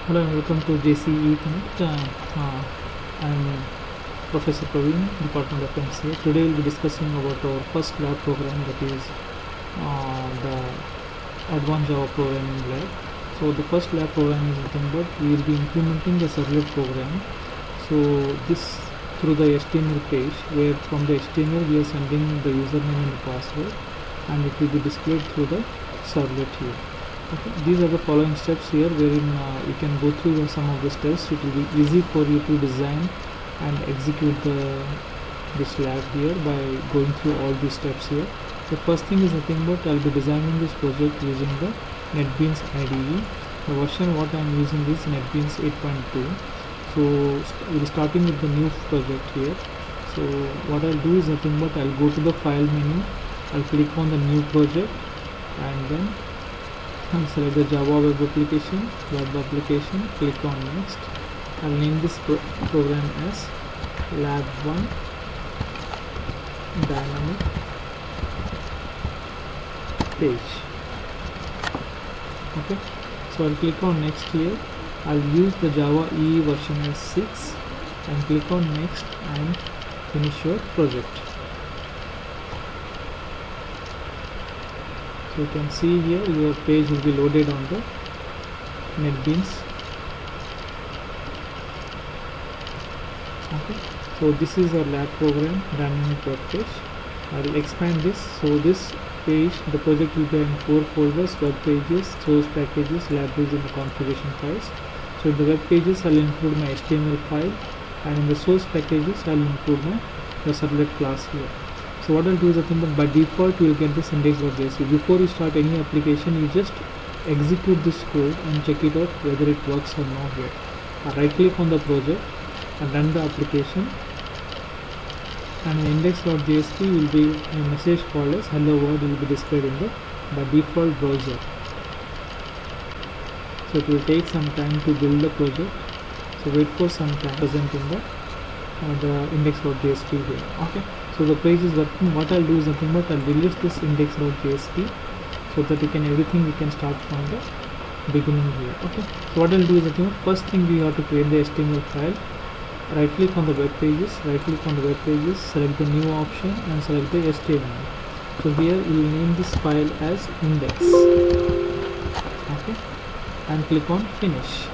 Hello and welcome to JCE Connect. I'm Professor Praveen, Department of MCA. Today we'll be discussing about our first lab program, that is the Advanced Java Programming Lab. So the first lab program is nothing but we will be implementing the servlet program. So this through the HTML page, where from the HTML we are sending the username and the password, and it will be displayed through the servlet here. Okay. These are the following steps here, wherein you can go through some of the steps. It will be easy for you to design and execute this lab here by going through all these steps here. The first thing is nothing but I'll be designing this project using the NetBeans IDE. The version what I am using is NetBeans 8.2. So we'll starting with the new project here. So what I'll do is nothing but I'll go to the file menu, I'll click on the new project, and then I'll select the Java web application, click on next. I'll name this program as lab 1 dynamic page. Okay, so I'll click on next here. I'll use the Java EE version as 6 and click on next and finish your project. So you can see here your page will be loaded on the NetBeans. Okay, so this is our lab program dynamic web page. I will expand this. So this page, the project will be in 4 folders: web pages, source packages, libraries, and the configuration files. So in the web pages I'll include my HTML file, and in the source packages I'll include the servlet class here. So what I'll do is I think that by default you will get this index.js. Before you start any application, you just execute this code and check it out whether it works or not yet. Right click on the project and run the application, and in index.jsp will be a message called as hello world will be displayed in the by default browser. So it will take some time to build the project. So wait for some time present in the index.jsp here. Okay. So the page is working. What I'll do is nothing but I'll release this index.jsp so that everything we can start from the beginning here. Okay. So what I'll do is nothing but first thing we have to create the HTML file. Right click on the web pages, select the new option and select the HTML. So here we will name this file as index. Okay. And click on finish.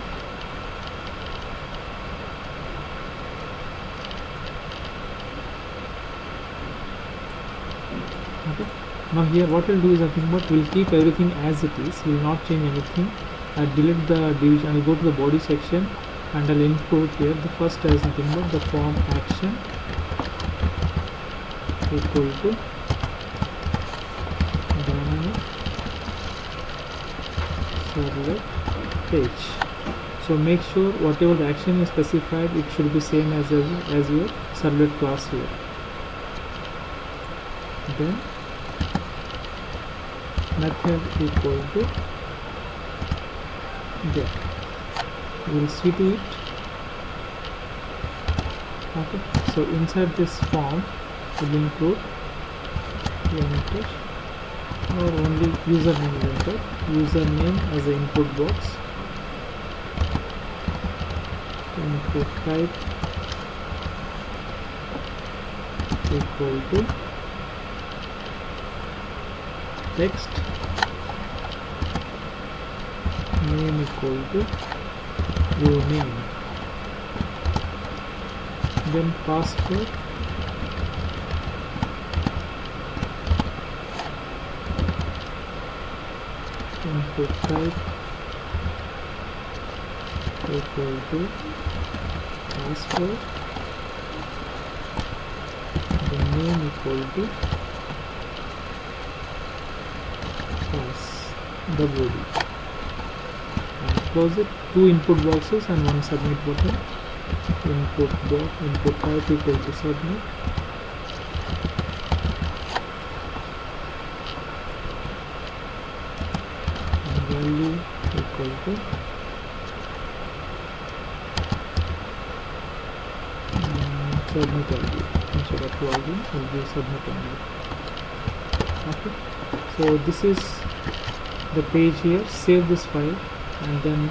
Okay. Now here what we'll do is nothing but we'll keep everything as it is. We'll not change anything. I'll delete the division. I'll go to the body section and I'll include here the first as nothing but the form action equal to dynamic servlet page. So make sure whatever the action is specified, it should be same as your servlet class here. Then method equal to get. We'll see to it. Okay. So inside this form will include enter or only username will enter. Username as the input box. Input type equal to text, name equal to your name, then password input type equal to password, the name equal to WD, and close it. 2 input boxes and 1 submit button. Input type equal to submit, and value equal to submit only. Instead of login will be submit only. Okay. So this is the page here. Save this file and then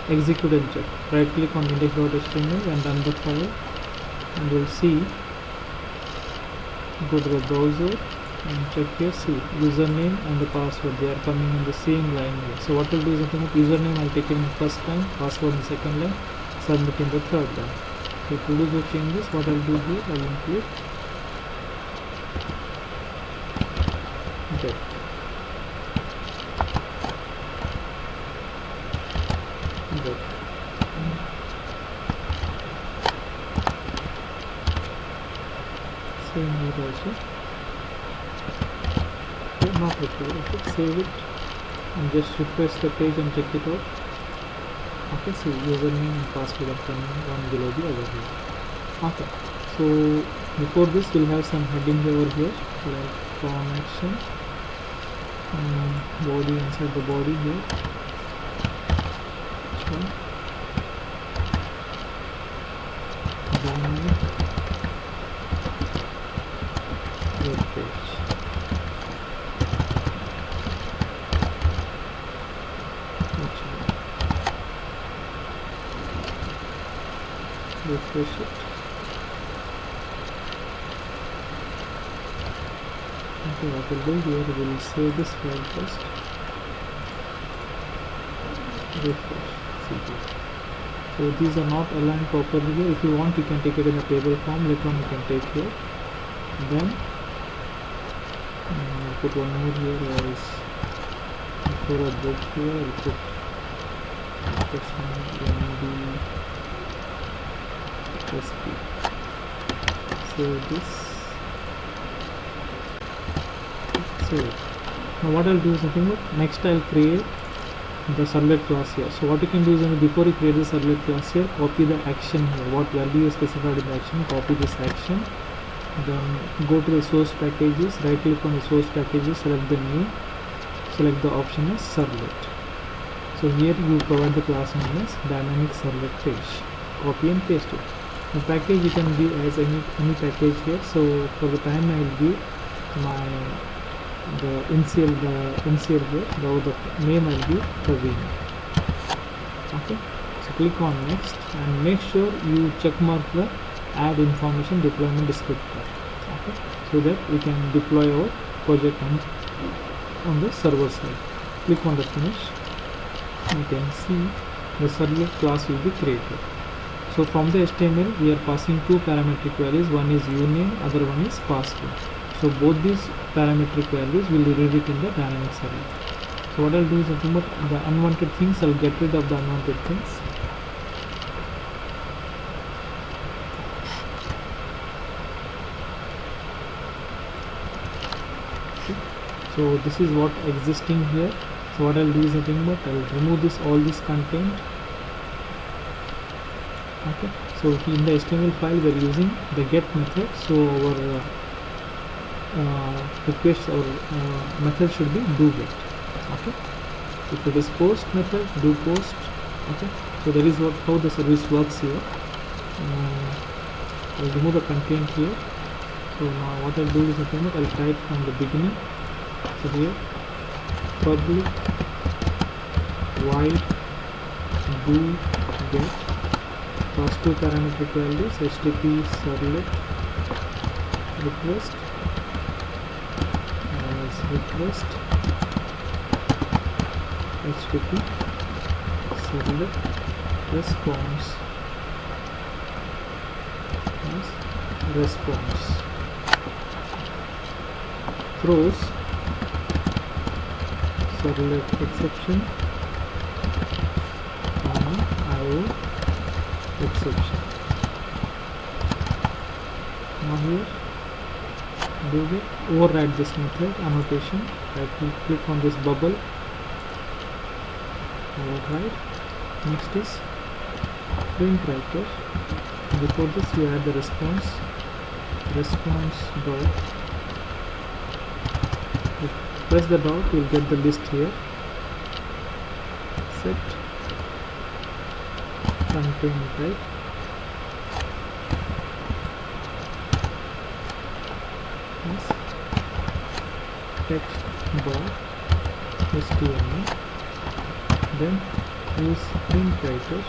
execute and check. Right click on index.html and run the file, and you'll see, go to the browser and check here. See, username and the password, they are coming in the same line here. So what we'll do is something like username I'll take it in the first line, password in the second line, submit in the third line. So to do the changes, what I'll do here, I'll include get. Same here also. Okay, not required. Okay, save it and just refresh the page and check it out. Okay, so username and password are coming one below the other here. Okay, so before this we'll have some headings over here like form action, body, inside the body here. Dynamic web page. Refresh it. Okay, what we'll do here, we'll save this file first. Refresh. See. So these are not aligned properly here. If you want, you can take it in a table form. Later on you can take here. Then I'll put one more here, whereas before I break here I'll put SP. Save this. Save it. Now what I'll do is nothing but next I'll create the servlet class here. So what you can do is before you create the servlet class here, copy the action here, what value is specified in the action, copy this action, then go to the source packages, right click on the source packages, select the new, select the option as servlet. So here you provide the class name as dynamic servlet page, copy and paste it. The package you can give as any package here. So for the time I will give the initial here, the name I will give Praveen. Okay, so click on next and make sure you check mark the add information deployment descriptor. Okay, so that we can deploy our project on the server side. Click on the finish. You can see the servlet class will be created. So from the HTML we are passing two parametric values, one is uname, other one is password. So both these parametric values will read it in the dynamic servlet. So what I'll do is nothing but the unwanted things, I'll get rid of the unwanted things. Okay. So this is what existing here. So what I'll do is nothing but I'll remove all this content. Okay, so in the HTML file we are using the get method, so our request or method should be do get. Okay, if it is post method, do post. Okay, so that is how the service works here. I'll remove the content here. So now what I'll do is I'll type from the beginning. So here public void do get, pass two parametric values, HTTP servlet request as request, HTTP servlet response as response, throws servlet exception IO exception. Now here do we override this method annotation, right click on this bubble, override. Next is print writer. Before this you add the response dot. If press the dot, you will get the list here. Set content type, yes, text bar HTML, then use print writer.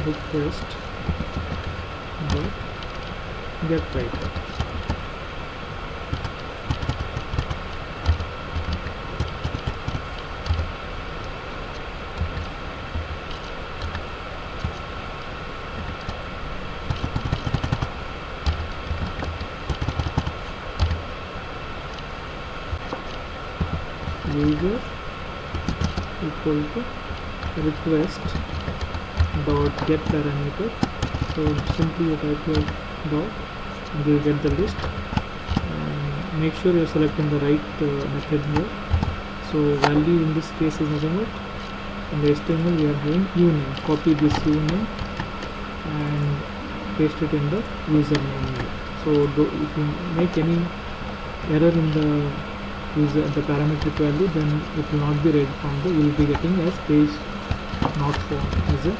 Request dot get writer. User equal to request dot get parameter. So simply you type your dot and you get the list, and make sure you're selecting the right method here. So value in this case is nothing but, in the HTML we are having uname. Copy this uname and paste it in the username here. So if you make any error in the parametric value, then it will not be read from the, you will be getting as page not found as a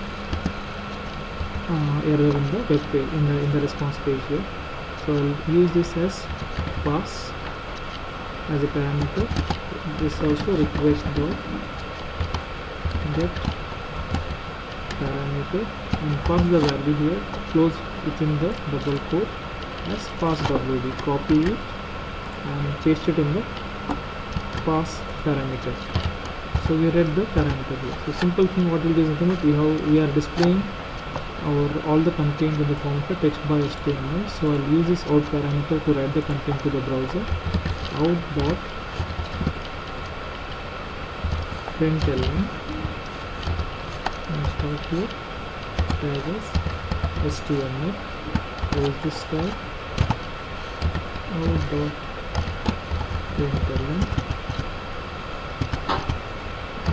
error in the web page, in the response page here. So I'll use this as pass as a parameter. This also request dot get parameter, and pass the value here, close within the double quote as pass wd. Copy it and paste it in the pass parameter. So we read the parameter here. So simple thing what it is nothing but we are displaying all the content in the form of a text by HTML. So I'll use this out parameter to write the content to the browser. Out dot println, and start here tag as HTML. Close this tag. Out dot println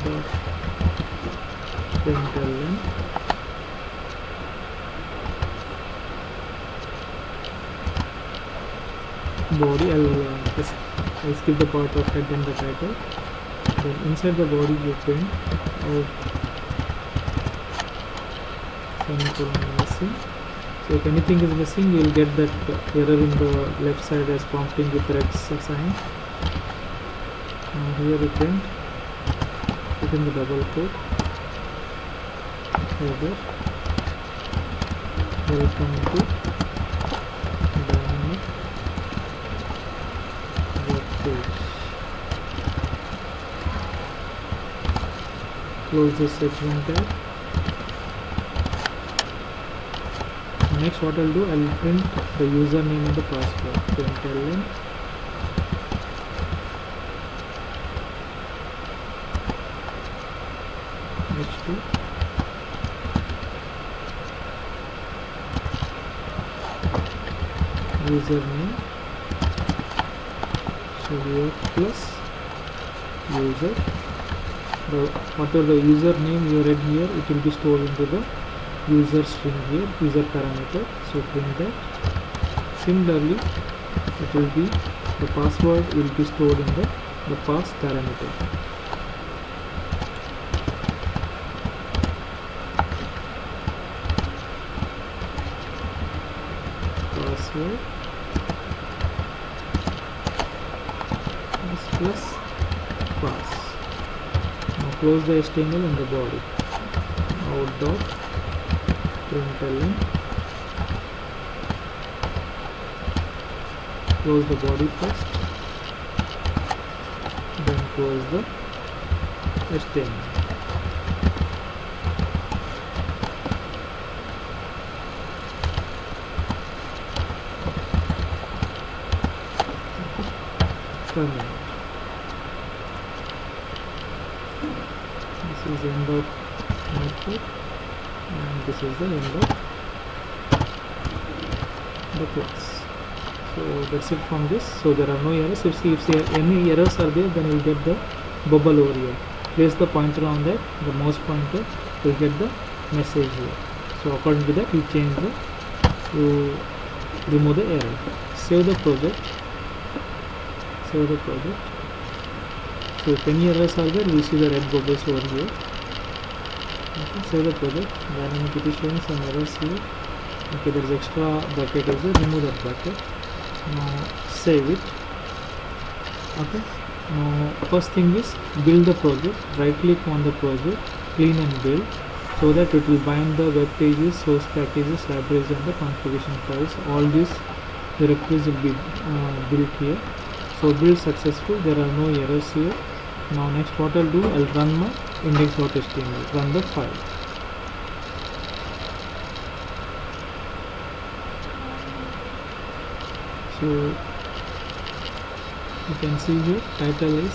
dot println body. I'll skip the part of head and the title. Then inside the body you print out semicolon missing. So if anything is missing, you will get that error in the left side as prompting with reds sign. Now here we print within the double quote header, welcome to dynamic web page. Close this H1 tab. Next what I'll do, I'll print the username and the password. Println h2 username. So here plus user. Whatever the username you read here, it will be stored into the user string here, user parameter. So print that. Similarly, it will be the password will be stored in the pass parameter. Password plus pass. Now close the HTML and the body. Out dot println, close the body first, then close the HTML. Terminate. This is the end of my code, and this is the end of the class. So that's it from this. So there are no errors. If any errors are there, then you will get the bubble over here. Place the pointer on that, the mouse pointer, you will get the message here. So according to that, you change you remove the error. Save the project. So if any errors are there, we see the red bubbles over here. Okay, save the project. Dynamic it is showing some errors here. Okay, there is extra bucket is there, remove that bucket. Now save it. Okay, now first thing is build the project. Right click on the project, clean and build, so that it will bind the web pages, source packages, libraries and the configuration files. All these directories will be built here. So build successful, there are no errors here. Now next what I'll do, I'll run my index.html, run the file. So you can see here title is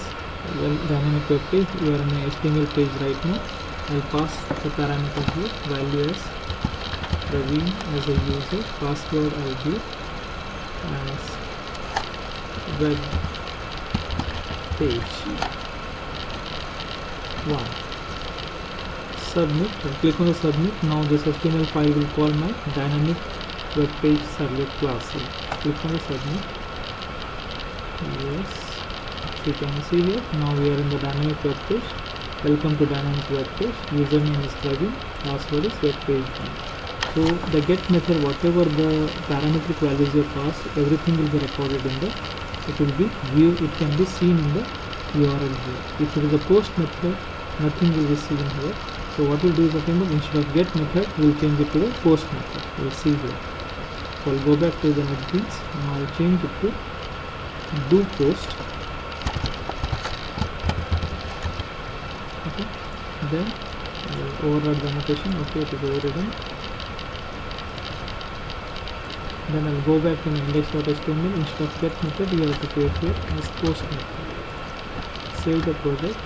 dynamic web page. We are on a HTML page right now. I'll pass the parameters here, value as Praveen as a user, password I'll give as web page 1. Submit. I'll click on the submit. Now this HTML file will call my dynamic web page servlet class. Click on the submit. Yes, so you can see here now we are in the dynamic web page. Welcome to dynamic web page. Username is Praveen, password is web page 1. So the get method, whatever the parametric values you pass, everything will be recorded in the, it will be view, it can be seen in the URL here. If it is a post method, nothing will be seen here. So what we'll do is instead of get method, we'll change it to the post method. We'll see here. So I'll go back to the NetBeans. Now I'll change it to do post. Okay, then I'll override the annotation. Okay, it is overridden. Then I'll go back to my index.html. Instead of get method, you have to create here as post method. Save the project.